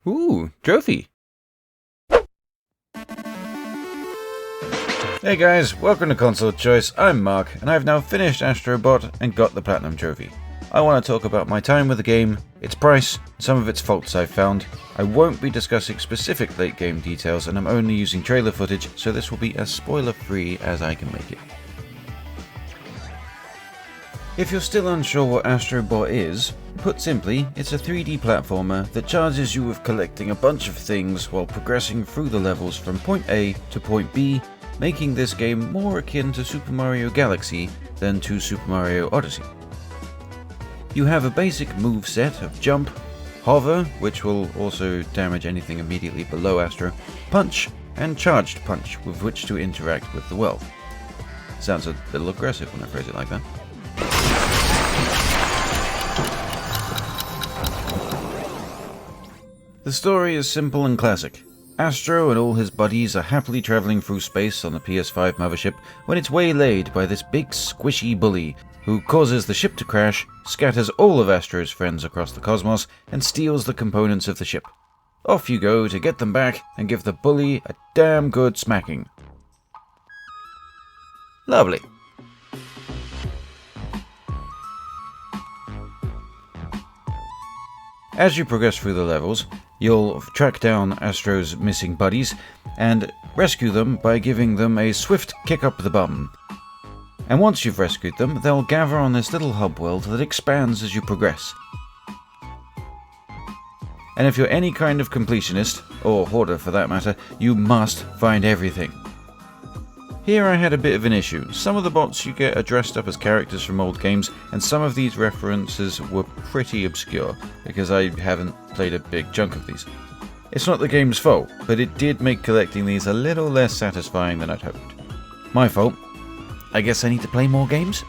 Ooh, trophy! Hey guys, welcome to Console Choice. I'm Mark, and I've now finished Astro and got the Platinum Trophy. I want to talk about my time with the game, its price, some of its faults I've found. I won't be discussing specific late game details, and I'm only using trailer footage, so this will be as spoiler-free as I can make it. If you're still unsure what Astro is, put simply, it's a 3D platformer that charges you with collecting a bunch of things while progressing through the levels from point A to point B, making this game more akin to Super Mario Galaxy than to Super Mario Odyssey. You have a basic move set of jump, hover, which will also damage anything immediately below Astro, punch, and charged punch with which to interact with the world. Sounds a little aggressive when I phrase it like that. The story is simple and classic. Astro and all his buddies are happily travelling through space on the PS5 mothership when it's waylaid by this big squishy bully who causes the ship to crash, scatters all of Astro's friends across the cosmos, and steals the components of the ship. Off you go to get them back and give the bully a damn good smacking. Lovely. As you progress through the levels, you'll track down Astro's missing buddies and rescue them by giving them a swift kick up the bum. And once you've rescued them, they'll gather on this little hub world that expands as you progress. And if you're any kind of completionist, or hoarder for that matter, you must find everything. Here I had a bit of an issue. Some of the bots you get are dressed up as characters from old games, and some of these references were pretty obscure, because I haven't played a big chunk of these. It's not the game's fault, but it did make collecting these a little less satisfying than I'd hoped. My fault. I guess I need to play more games?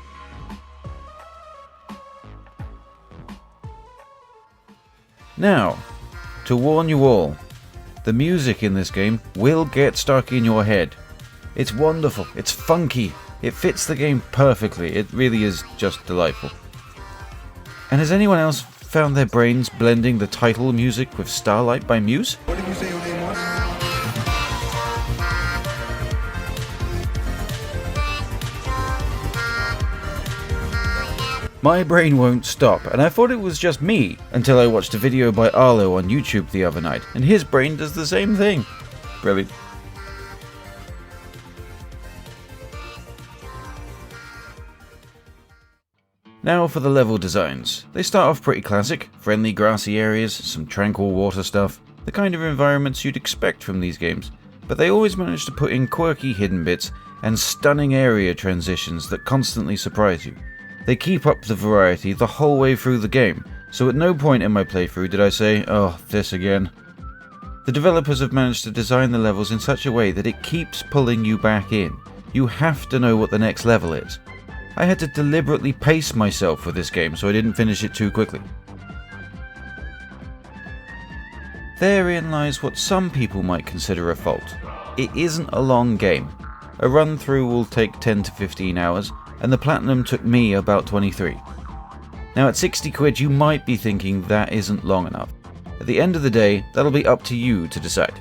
Now, to warn you all, the music in this game will get stuck in your head. It's wonderful, it's funky, it fits the game perfectly, it really is just delightful. And has anyone else found their brains blending the title music with Starlight by Muse? What did you say your name was? My brain won't stop, and I thought it was just me, until I watched a video by Arlo on YouTube the other night, and his brain does the same thing. Brilliant. Now for the level designs. They start off pretty classic, friendly grassy areas, some tranquil water stuff, the kind of environments you'd expect from these games, but they always manage to put in quirky hidden bits and stunning area transitions that constantly surprise you. They keep up the variety the whole way through the game, so at no point in my playthrough did I say, oh, this again. The developers have managed to design the levels in such a way that it keeps pulling you back in. You have to know what the next level is. I had to deliberately pace myself with this game so I didn't finish it too quickly. Therein lies what some people might consider a fault. It isn't a long game. A run through will take 10 to 15 hours, and the Platinum took me about 23. Now at 60 quid you might be thinking that isn't long enough. At the end of the day, that'll be up to you to decide.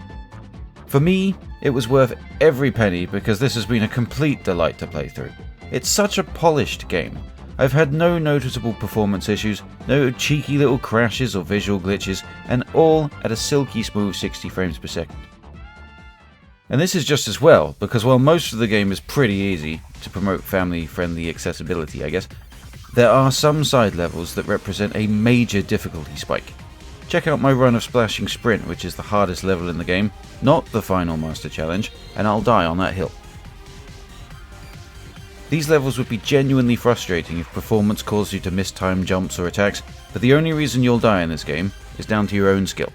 For me, it was worth every penny because this has been a complete delight to play through. It's such a polished game. I've had no noticeable performance issues, no cheeky little crashes or visual glitches, and all at a silky smooth 60 frames per second. And this is just as well, because while most of the game is pretty easy, to promote family-friendly accessibility I guess, there are some side levels that represent a major difficulty spike. Check out my run of Splashing Sprint, which is the hardest level in the game, not the final Master Challenge, and I'll die on that hill. These levels would be genuinely frustrating if performance caused you to miss time jumps or attacks, but the only reason you'll die in this game is down to your own skill.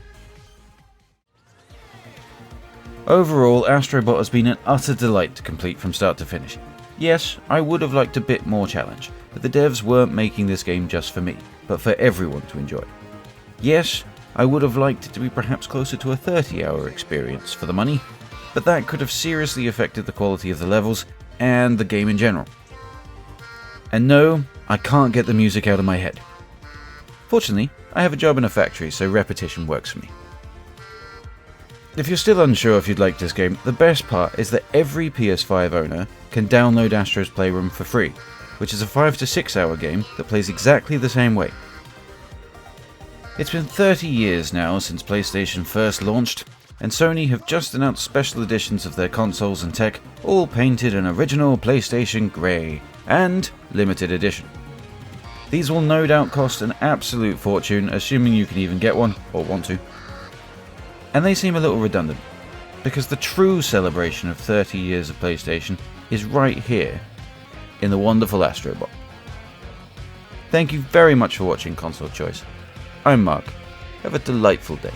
Overall, Astro has been an utter delight to complete from start to finish. Yes, I would have liked a bit more challenge, but the devs weren't making this game just for me, but for everyone to enjoy. Yes, I would have liked it to be perhaps closer to a 30-hour experience for the money, but that could have seriously affected the quality of the levels and the game in general. And no, I can't get the music out of my head. Fortunately, I have a job in a factory, so repetition works for me. If you're still unsure if you'd like this game, the best part is that every PS5 owner can download Astro's Playroom for free, which is a 5 to 6 hour game that plays exactly the same way. It's been 30 years now since PlayStation first launched, and Sony have just announced special editions of their consoles and tech, all painted an original PlayStation grey and limited edition. These will no doubt cost an absolute fortune, assuming you can even get one, or want to. And they seem a little redundant, because the true celebration of 30 years of PlayStation is right here, in the wonderful Astro box. Thank you very much for watching Console Choice. I'm Mark. Have a delightful day.